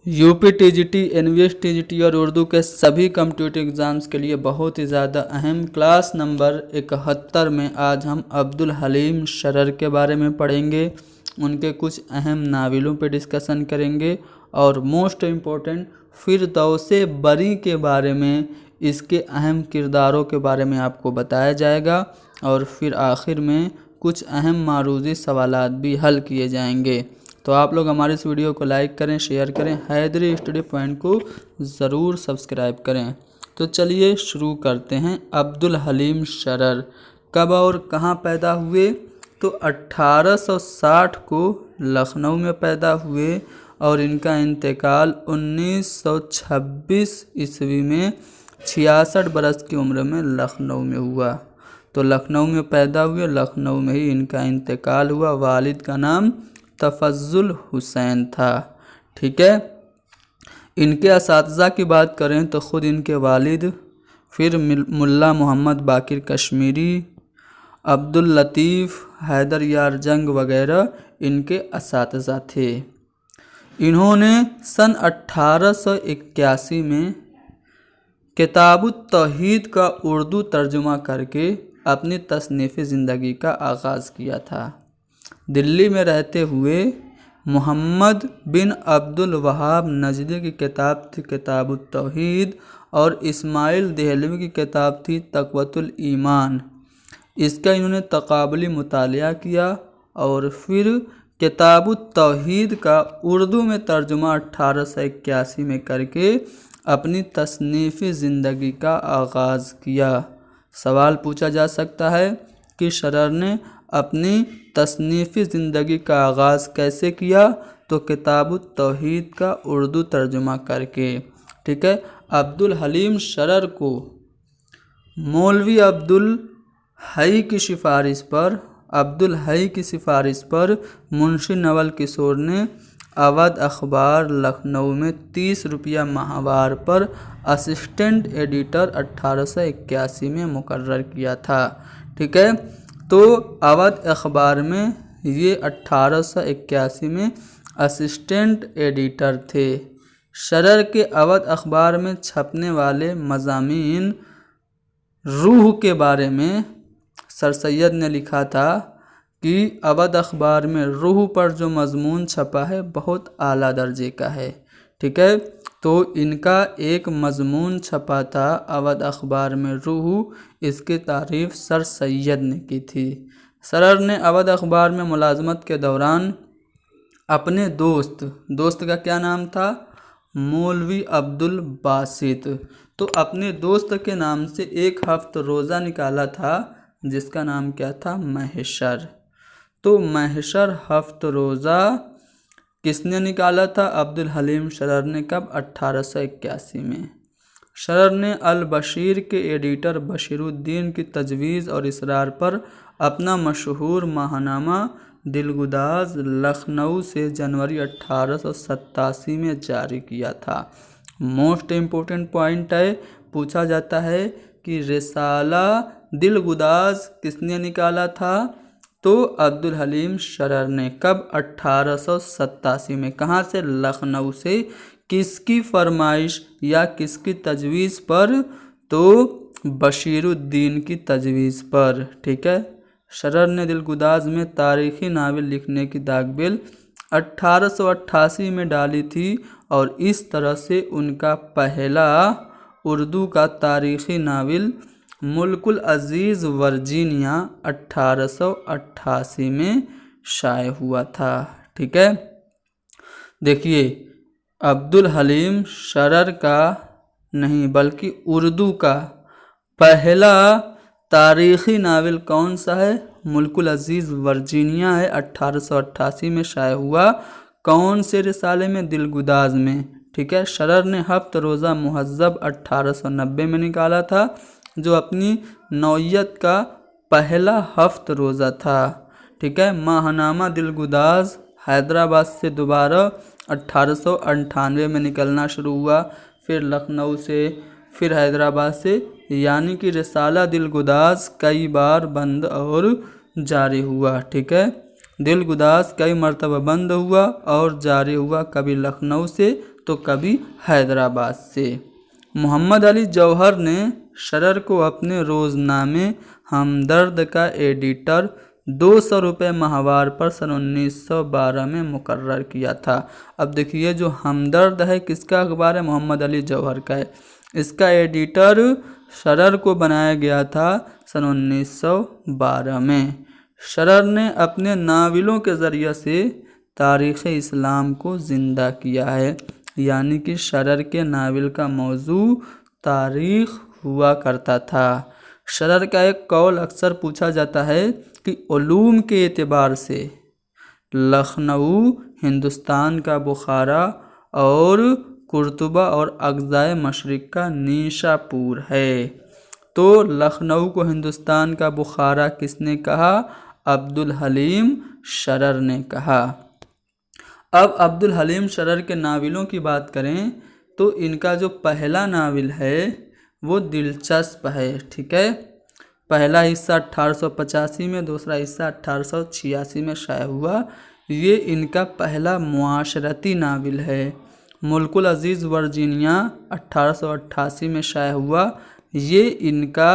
UP TGT, NVS TGT और उर्दू के सभी कम्पिटिटिव एग्ज़ाम्स के लिए बहुत ही ज़्यादा अहम क्लास नंबर 71 में आज हम अब्दुल हलीम शरर के बारे में पढ़ेंगे। उनके कुछ अहम नावलों पे डिस्कशन करेंगे और मोस्ट इम्पोर्टेंट फिरदौसे बरी के बारे में, इसके अहम किरदारों के बारे में आपको बताया जाएगा और फिर आखिर में कुछ अहम मारूजी सवालात भी हल किए जाएंगे। तो आप लोग हमारे इस वीडियो को लाइक करें, शेयर करें, हैदरी स्टडी पॉइंट को ज़रूर सब्सक्राइब करें। तो चलिए शुरू करते हैं। अब्दुल हलीम शरर कब और कहाँ पैदा हुए? तो 1860 को लखनऊ में पैदा हुए और इनका इंतकाल 1926 ईस्वी में 66 बरस की उम्र में लखनऊ में हुआ। तो लखनऊ में पैदा हुए, लखनऊ में ही इनका इंतकाल हुआ। वालिद का नाम तफज्जुल हुसैन था। ठीक है। इनके असातिज़ा की बात करें तो ख़ुद इनके वालिद, फिर मुल्ला मोहम्मद बाकिर कश्मीरी, अब्दुल लतीफ़, हैदर यार जंग वगैरह इनके असातिज़ा थे। इन्होंने सन 1881 में किताबुत तौहीद का उर्दू तर्जुमा करके अपनी तसनीफ़ी ज़िंदगी का आगाज़ किया था। दिल्ली में रहते हुए मोहम्मद बिन अब्दुल वहाब नजदी की किताब थी किताबुत तौहीद और इस्माइल देहलवी की किताब थी तक़वतुल ईमान। इसका इन्होंने तक़ाबुली मुतालिया किया और फिर किताबुत तौहीद का उर्दू में तर्जुमा 1881 में करके अपनी तसनीफ़ी ज़िंदगी का आगाज़ किया। सवाल पूछा जा सकता है कि शरर ने अपनी तसनीफ़ी ज़िंदगी का आगाज़ कैसे किया? तो किताबुत तौहीद का उर्दू तर्जुमा करके। ठीक है। अब्दुल हलीम शरर को मौलवी अब्दुल हई की सिफारिश पर मुंशी नवल किशोर ने अवध अखबार लखनऊ में 30 रुपया माहवार पर असिस्टेंट एडिटर 1881 में मुकर्रर किया था। ठीक है। तो अवध अखबार में ये 1881 में असिस्टेंट एडिटर थे। शरर के अवध अखबार में छपने वाले मज़ामीन रूह के बारे में सर सैयद ने लिखा था कि अवध अखबार में रूह पर जो मज़मून छपा है बहुत आला दर्जे का है। ठीक है। तो इनका एक मज़मून छपा था अवध अखबार में रूह, इसकी तारीफ़ सर सैयद ने की थी। शरर ने अवध अखबार में मुलाजमत के दौरान अपने दोस्त का क्या नाम था? मौलवी अब्दुल बासित। तो अपने दोस्त के नाम से एक हफ्त रोज़ा निकाला था जिसका नाम क्या था? महशर। तो महशर हफ्त रोज़ा किसने निकाला था? अब्दुल हलीम शरर ने। कब? 1881 में। शरर ने अल बशीर के एडिटर बशीरुद्दीन की तजवीज़ और इसरार पर अपना मशहूर माहनामा दिलगुदाज लखनऊ से जनवरी 1887 में जारी किया था। मोस्ट इम्पोर्टेंट पॉइंट है, पूछा जाता है कि रिसाला दिलगुदाज किसने निकाला था? तो अब्दुल हलीम शरर ने। कब? 1887 में। कहाँ से? लखनऊ से। किसकी फरमाइश या किसकी तजवीज़ पर? तो बशीरुद्दीन की तजवीज़ पर। ठीक है। शरर ने दिलगुदाज में तारीख़ी नावल लिखने की दागबिल 1888 में डाली थी और इस तरह से उनका पहला उर्दू का तारीख़ी नावल मुल्कुल अज़ीज़ वर्जीनिया 1888 में शाये हुआ था। ठीक है। देखिए, अब्दुल हलीम शरर का नहीं बल्कि उर्दू का पहला तारीख़ी नावल कौन सा है? मुल्कुल अज़ीज़ वर्जीनिया है, 1888 में शाये हुआ। कौन से रिसाले में? दिलगुदाज में। ठीक है। शरर ने हफ्त रोज़ा मुहज़्ज़ब 1890 में निकाला था जो अपनी नौयत का पहला हफ्त रोज़ा था। ठीक है। माहनामा दिलगुदाज हैदराबाद से दोबारा 1898 में निकलना शुरू हुआ, फिर लखनऊ से, फिर हैदराबाद से, यानी कि रिसाला दिलगुदाज कई बार बंद और जारी हुआ। ठीक है। दिलगुदाज कई मरतबा बंद हुआ और जारी हुआ, कभी लखनऊ से तो कभी हैदराबाद से। मोहम्मद अली जौहर ने शरर को अपने रोज़नामे हमदर्द का एडिटर 200 रुपये माहवार पर सन 1912 में मुकर्रर किया था। अब देखिए जो हमदर्द है किसका अखबार है, मोहम्मद अली जौहर का है। इसका एडिटर शरर को बनाया गया था सन 1912 में। शरर ने अपने नावलों के ज़रिए से तारीख़ इस्लाम को ज़िंदा किया है, यानी कि शरर के नावल का मौजू तारीख़ हुआ करता था। शरर का एक कौल अक्सर पूछा जाता है कि उलूम के एतबार से लखनऊ हिंदुस्तान का बुखारा और कुर्तुबा और अग़ज़ाए मशरिक़ का नीशापुर है। तो लखनऊ को हिंदुस्तान का बुखारा किसने कहा? अब्दुल हलीम शरर ने कहा। अब अब्दुल हलीम शरर के नावलों की बात करें तो इनका जो पहला नावल है वो दिलचस्प है, ठीक है। पहला हिस्सा 1885 में, दूसरा हिस्सा 1886 में शाया हुआ। ये इनका पहला मुआशरती नावल है। मुल्कुल अज़ीज़ वर्जीनिया 1888 में शाया हुआ। ये इनका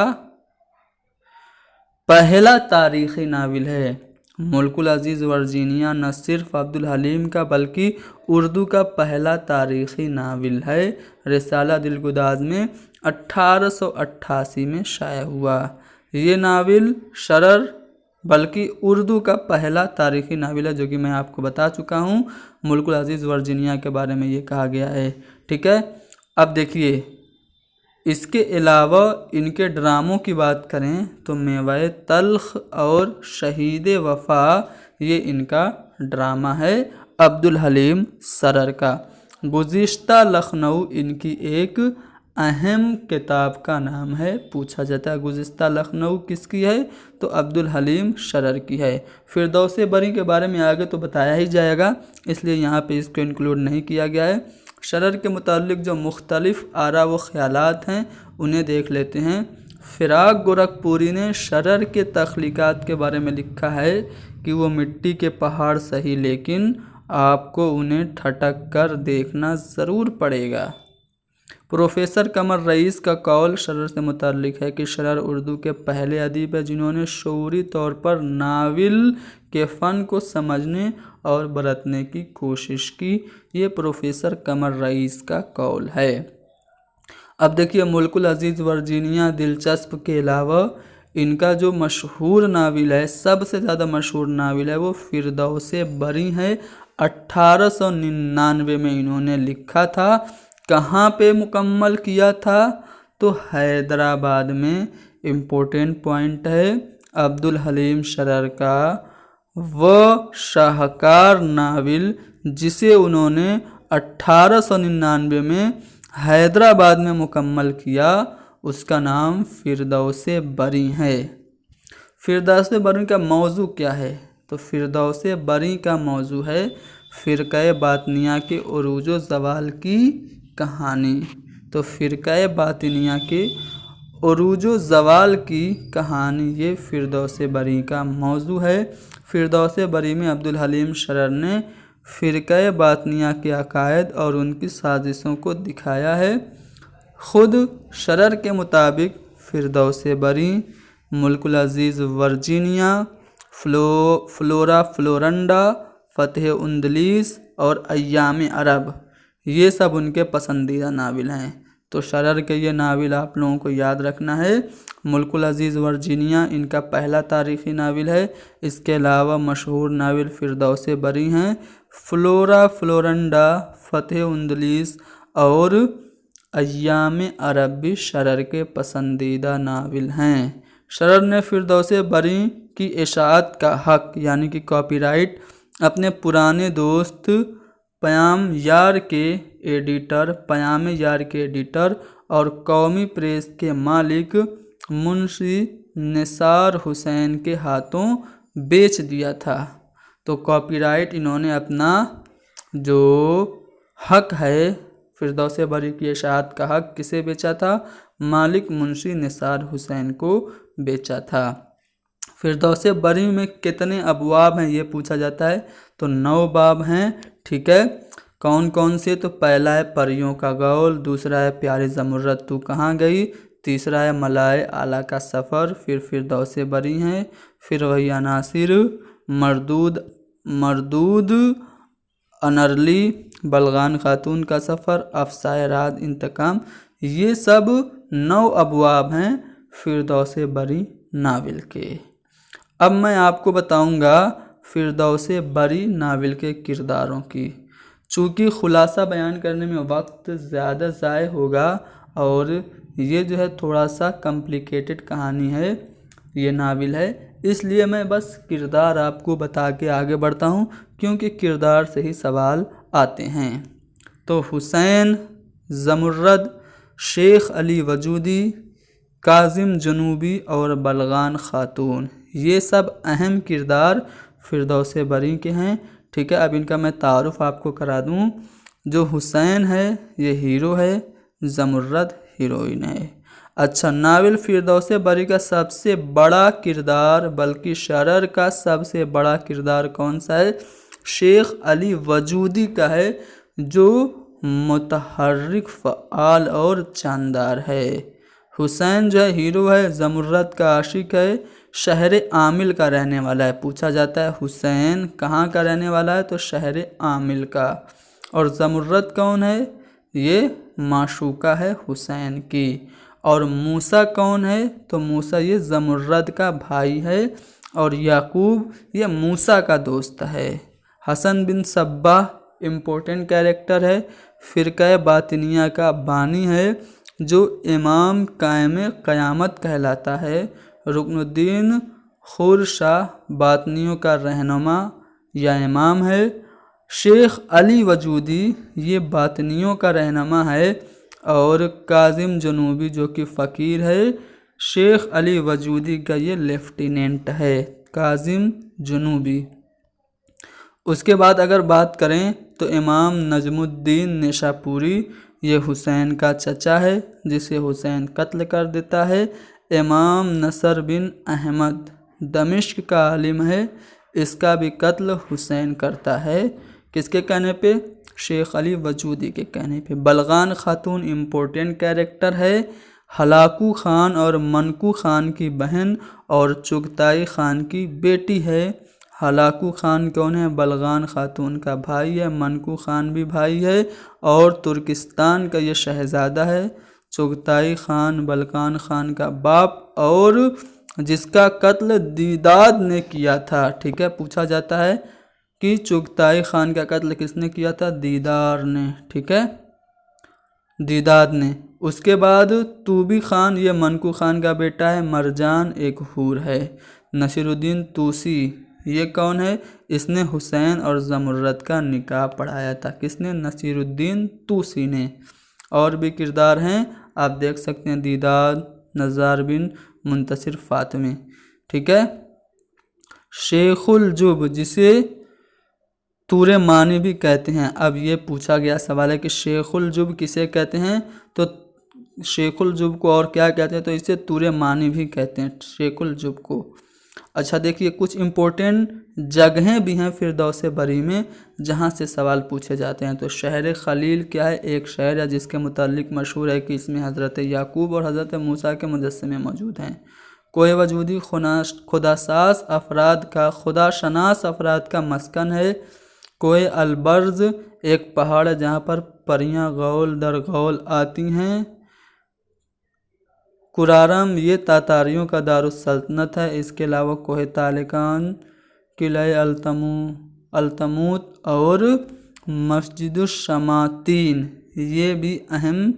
पहला तारीख़ी नावल है। मुल्कुल अज़ीज़ वर्जीनिया न सिर्फ अब्दुल हलीम का बल्कि उर्दू का पहला तारीख़ी नावल है। रिसाला दिलगुदाज में 1888 में शाया हुआ। ये नावल शरर बल्कि उर्दू का पहला तारीख़ी नावल है, जो कि मैं आपको बता चुका हूँ। मुल्कुल अज़ीज़ वर्जीनिया के बारे में ये कहा गया है, ठीक है। अब देखिए इसके अलावा इनके ड्रामों की बात करें तो मेवाए तल्ख और शहीद वफा ये इनका ड्रामा है अब्दुल हलीम शरर का। गुज़िश्ता लखनऊ इनकी एक अहम किताब का नाम है। पूछा जाता है गुज़िश्ता लखनऊ किसकी है, तो अब्दुल हलीम शरर की है। फिरदौस बरी के बारे में आगे तो बताया ही जाएगा, इसलिए यहाँ पे इसको इंक्लूड नहीं किया गया है। शरर के मुतालिक जो मुख्तलिफ़ आरा व ख़यालात हैं उन्हें देख लेते हैं। फ़िराक गोरखपुरी ने शरर के तख्लीक़ात के बारे में लिखा है कि वो मिट्टी के पहाड़ सही, लेकिन आपको उन्हें ठटक कर देखना ज़रूर पड़ेगा। प्रोफेसर कमर रईस का कौल शरर से मुताल्लिक़ है कि शरर उर्दू के पहले अदीब है जिन्होंने शऊरी तौर पर नावल के फ़न को समझने और बरतने की कोशिश की। ये प्रोफेसर कमर रईस का कौल है। अब देखिए मुल्कुल अज़ीज़ वर्जीनिया दिलचस्प के अलावा इनका जो मशहूर नावल है, सबसे ज़्यादा मशहूर नावल है, वो फिरदौस बरी है। 1899 में इन्होंने लिखा था। कहाँ पे मुकम्मल किया था, तो हैदराबाद में। इम्पोर्टेंट पॉइंट है, अब्दुल हलीम शरर का वह शाहकार नावल जिसे उन्होंने 1899 में हैदराबाद में मुकम्मल किया, उसका नाम फिरदौस बरी है। फिरदौस बरी का मौजू क्या है, तो फिरदौस बरी का मौजू है फ़िरक़े बातिनिया के उरूज व ज़वाल की कहानी। तो फ़िरक़े बातिनिया के उरूज व ज़वाल की कहानी ये फिरदौस बरी का मौजू है। फिरदौस बरी में अब्दुल हलीम शरर ने फ़िरक़े बातिनिया के अकायद और उनकी साजिशों को दिखाया है। ख़ुद शरर के मुताबिक फिरदौस बरी, मुल्कुल अज़ीज़ वर्जीनिया, फ्लोरा फ्लोरंडा, फ़तह उंदलीस और अय्याम अरब ये सब उनके पसंदीदा नावल हैं। तो शरर के ये नावल आप लोगों को याद रखना है। मुल्कुल अज़ीज़ वर्जीनिया इनका पहला तारीख़ी नावल है। इसके अलावा मशहूर नावल फिरदौस बरी हैं। फ्लोरा फ्लोरंडा, फ़तह उंदलीस और अय्याम अरब भी शरर के पसंदीदा नावल हैं। शरर ने फिरदौस बरी की इशाअत का हक़ यानी कि कॉपीराइट अपने पुराने दोस्त पयाम यार के एडिटर और कौमी प्रेस के मालिक मुंशी निसार हुसैन के हाथों बेच दिया था। तो कॉपीराइट इन्होंने अपना जो हक़ है फिरदौस बरी की इशाअत का हक़ किसे बेचा था, मालिक मुंशी निसार हुसैन को बेचा था। फिरदौस बरी में कितने अबवाब हैं ये पूछा जाता है, तो 9 बाब हैं, ठीक है। कौन कौन से? तो पहला है परियों का गौल, दूसरा है प्यारी ज़मुर्रद तू कहाँ गई, तीसरा है मलाए आला का सफ़र, फिर फिरदौसे बरी हैं, फिर वही अनासिर, मरदूद मरदूद अनरली, बलगान खातून का सफ़र, अफ़साए रात इंतकाम। ये सब 9 अबवाब हैं फिरदौसे बरी नावल के। अब मैं आपको बताऊंगा फिरदौसे बरी नावल के किरदारों की। चूँकि खुलासा बयान करने में वक्त ज़्यादा ज़ाय होगा और ये जो है थोड़ा सा कॉम्प्लिकेटेड कहानी है, ये नावल है, इसलिए मैं बस किरदार आपको बता के आगे बढ़ता हूँ, क्योंकि किरदार से ही सवाल आते हैं। तो हुसैन, ज़मुर्रद, शेख अली वजूदी, काजिम जनूबी और बलगान खातून, ये सब अहम किरदार फिरदौसे बरी के हैं। ठीक है, अब इनका मैं तारुफ आपको करा दूं। जो हुसैन है ये हीरो है, ज़मुर्रद हीरोइन है। अच्छा, नावल फिरदौसे बरी का सबसे बड़ा किरदार, बल्कि शरर का सबसे बड़ा किरदार कौन सा है? शेख अली वजूदी का है, जो मुतहर्रिक, फ़आल और जानदार है। हुसैन जो है हीरो है, ज़मुर्रद का आशिक है, शहर आमिल का रहने वाला है। पूछा जाता है हुसैन कहाँ का रहने वाला है, तो शहर आमिल का। और ज़मुर्रद कौन है? ये माशूका है हुसैन की। और मूसा कौन है? तो मूसा ये ज़मुर्रद का भाई है, और याकूब ये मूसा का दोस्त है। हसन बिन सब्बाह इम्पोर्टेंट कैरेक्टर है, फ़िरक़ा बातिनिया का बानी है, जो इमाम कायम क़यामत कहलाता है। रुकनुद्दीन खुर शाह बातनियों का रहनुमा या इमाम है। शेख अली वजूदी ये बातनियों का रहनुमा है, और काजिम जनूबी जो कि फ़कीर है, शेख अली वजूदी का ये लेफ्टिनेंट है, काजिम जनूबी। उसके बाद अगर बात करें तो इमाम नजमुद्दीन निशापुरी ये हुसैन का चचा है, जिसे हुसैन कत्ल कर देता है। इमाम नसर बिन अहमद दमिश्क का आलिम है, इसका भी कत्ल हुसैन करता है। किसके कहने पे? शेख अली वजूदी के कहने पे। बलगान खातून इम्पोर्टेंट कैरेक्टर है, हलाकू खान और मनकू खान की बहन और चुगताई खान की बेटी है। हलाकू खान कौन है? बलगान खातून का भाई है, मनकू खान भी भाई है, और तुर्किस्तान का ये शहज़ादा है। चुगताई खान बलगान खान का बाप, और जिसका कत्ल दीदाद ने किया था। ठीक है, पूछा जाता है कि चुगताई खान का कत्ल किसने किया था? दीदार ने। ठीक है, दीदाद ने। उसके बाद तूबी खान ये मनकू खान का बेटा है, मरजान एक हूर है। नसीरुद्दीन तूसी ये कौन है? इसने हुसैन और ज़मुर्रद का निकाह पढ़ाया था। किसने? नसीरुद्दीन तूसी ने। और भी किरदार हैं, आप देख सकते हैं, दीदाद, नज़ार बिन मुंतसिर फ़ातिमी। ठीक है, शेखुल जुब जिसे तूरे मानी भी कहते हैं। अब ये पूछा गया सवाल है कि शेखुल जुब किसे कहते हैं, तो शेखुल जुब को और क्या कहते हैं? तो इसे तूरे मानी भी कहते हैं, शेखुल जुब को। अच्छा देखिए, कुछ इम्पोर्टेंट जगहें भी हैं फिरदौसे बरी में जहाँ से सवाल पूछे जाते हैं। तो शहर खलील क्या है? एक शहर है जिसके मुतालिक मशहूर है कि इसमें हज़रत याकूब और हज़रत मूसा के मुजस्समे मौजूद हैं। कोई वजूदी खुदासास अफराद का मस्कन है। कोई अलबर्ज एक पहाड़ है जहाँ पर परियां गौल दर गौल आती हैं। कुरारम ये तातारियों का दारुस्सल्तनत है। इसके अलावा कोहे तालिकान, किले अल्तमूत और मस्जिदुश्शमातीन ये भी अहम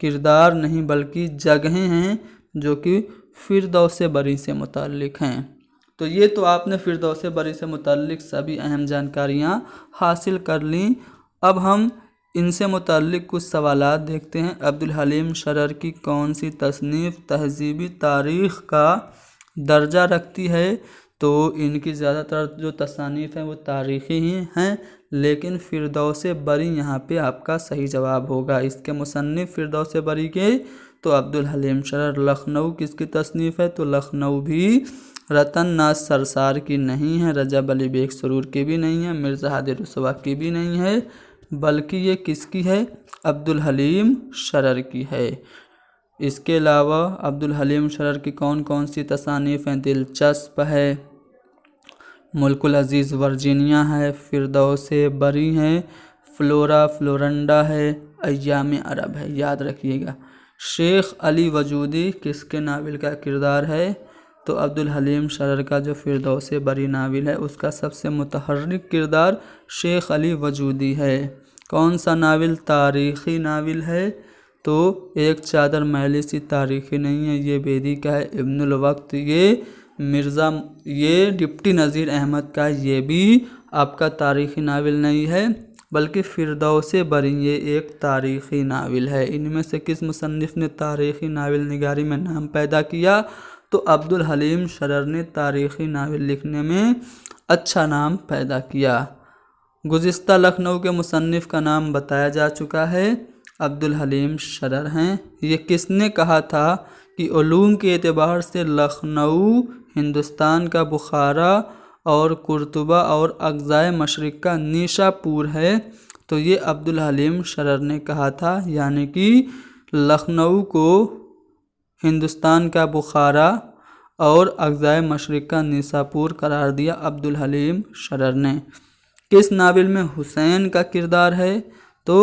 किरदार नहीं बल्कि जगहें हैं जो कि फिरदौसे बरी से मुताल्लिक हैं। तो ये तो आपने फिरदौसे बरी से मुताल्लिक सभी अहम जानकारियाँ हासिल कर लीं। अब हम इनसे मुताल्लिक कुछ सवालात देखते हैं। अब्दुल हलीम शरर की कौन सी तसनीफ़ तहज़ीबी तारीख़ का दर्जा रखती है? तो इनकी ज़्यादातर जो तसानीफ़ हैं वो तारीख़ी ही हैं, लेकिन फिरदौसे बरी यहाँ पे आपका सही जवाब होगा। इसके मुसन्निफ़ फिरदौसे बरी के तो अब्दुल हलीम शरर। लखनऊ किसकी तसनीफ़ है? तो लखनऊ भी रतन नाज सरसार की नहीं है, रजब अली बेग सरूर की भी नहीं है, मिर्ज़ा हादी रुसवा की भी नहीं है, بلکہ یہ کس کی ہے؟ عبدالحلیم شرر کی ہے۔ اس کے علاوہ عبدالحلیم شرر کی کون کون سی تصانیف ہیں؟ دلچسپ ہے، ملک العزیز ورجینیا ہے، فردوس بری ہے، فلورا فلورنڈا ہے، ایام عرب ہے، یاد رکھیے گا۔ شیخ علی وجودی کس کے ناول کا کردار ہے؟ تو عبدالحلیم شرر کا جو فردوس بری ناول ہے اس کا سب سے متحرک کردار شیخ علی وجودی ہے۔ کون سا ناول تاریخی ناول ہے؟ تو ایک چادر میلی سی تاریخی نہیں ہے، یہ بیدی کا ہے۔ ابن الوقت یہ ڈپٹی نذیر احمد کا ہے، یہ بھی آپ کا تاریخی ناول نہیں ہے، بلکہ فردوس بری یہ ایک تاریخی ناول ہے۔ ان میں سے کس مصنف نے تاریخی ناول نگاری میں نام پیدا کیا؟ تو عبدالحلیم شرر نے تاریخی ناول لکھنے میں اچھا نام پیدا کیا۔ گزشتہ لکھنؤ کے مصنف کا نام بتایا جا چکا ہے، عبدالحلیم شرر ہیں۔ یہ کس نے کہا تھا کہ علوم کے اعتبار سے لکھنؤ ہندوستان کا بخارا اور قرطبہ اور اقصائے مشرق کا نیشا پور ہے؟ تو یہ عبدالحلیم شرر نے کہا تھا، یعنی کہ لکھنؤ کو ہندوستان کا بخارا اور اقصائے مشرق کا نیشا پور قرار دیا عبدالحلیم شرر نے۔ کس ناول میں حسین کا کردار ہے؟ تو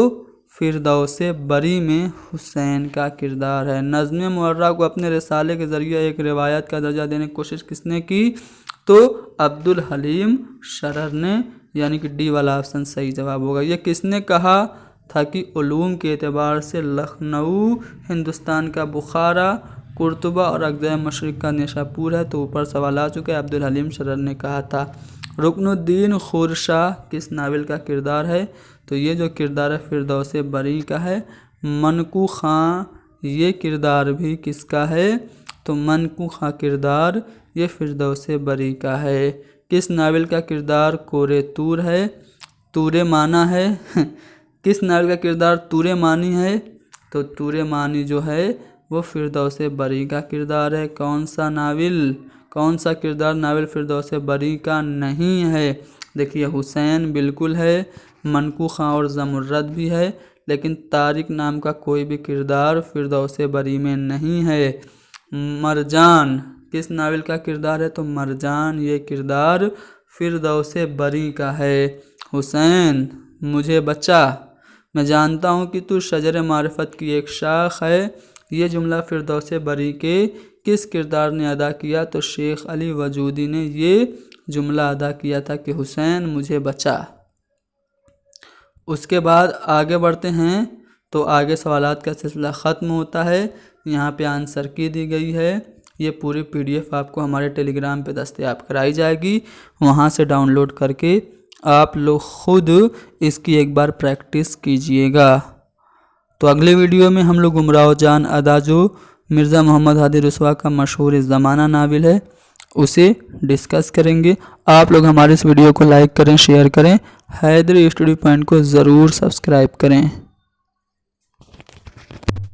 فردوس بری میں حسین کا کردار ہے۔ نظم معرہ کو اپنے رسالے کے ذریعے ایک روایت کا درجہ دینے کی کوشش کس نے کی؟ تو عبدالحلیم شرر نے، یعنی کہ ڈی والا آپشن صحیح جواب ہوگا۔ یہ کس نے کہا تھا کہ علوم کے اعتبار سے لکھنؤ ہندوستان کا بخارا، قرطبہ اور اقصائے مشرق کا نیشا پور ہے؟ تو اوپر سوال آ چکا ہے، عبدالحلیم شرر نے کہا تھا۔ رکن الدین خورشاہ کس ناول کا کردار ہے؟ تو یہ جو کردار ہے فردوس بری کا ہے۔ منکو خاں یہ کردار بھی کس کا ہے؟ تو منکو خاں کردار یہ فردوس بری کا ہے۔ کس ناول کا کردار کورے طور ہے؟ طور معنی ہے۔ کس ناول کا کردار طور معنی ہے؟ تو طور معنی جو ہے وہ فردوس بری کا کردار ہے۔ کون سا کردار ناول فردوس بری کا نہیں ہے؟ دیکھیے حسین بالکل ہے، منکو خاں اور زمرد بھی ہے، لیکن طارق نام کا کوئی بھی کردار فردوس بری میں نہیں ہے۔ مرجان کس ناول کا کردار ہے؟ تو مرجان یہ کردار فردوس بری کا ہے۔ حسین مجھے بچا، میں جانتا ہوں کہ تو شجر معرفت کی ایک شاخ ہے، یہ جملہ فردوس بری کے کس کردار نے ادا کیا؟ تو شیخ علی وجودی نے یہ جملہ ادا کیا تھا کہ حسین مجھے بچا۔ اس کے بعد آگے بڑھتے ہیں تو آگے سوالات کا سلسلہ ختم ہوتا ہے۔ یہاں پہ آنسر کی دی گئی ہے، یہ پوری PDF آپ کو ہمارے ٹیلی گرام پہ دستیاب کرائی جائے گی، وہاں سے ڈاؤن لوڈ کر کے آپ لوگ خود اس کی ایک بار پریکٹس کیجئے گا۔ تو اگلے ویڈیو میں ہم لوگ گمراہ جان ادا جو مرزا محمد ہادی رسوا کا مشہور زمانہ ناول ہے اسے ڈسکس کریں گے۔ آپ لوگ ہمارے اس ویڈیو کو لائک کریں، شیئر کریں، حیدری اسٹڈی پوائنٹ کو ضرور سبسکرائب کریں۔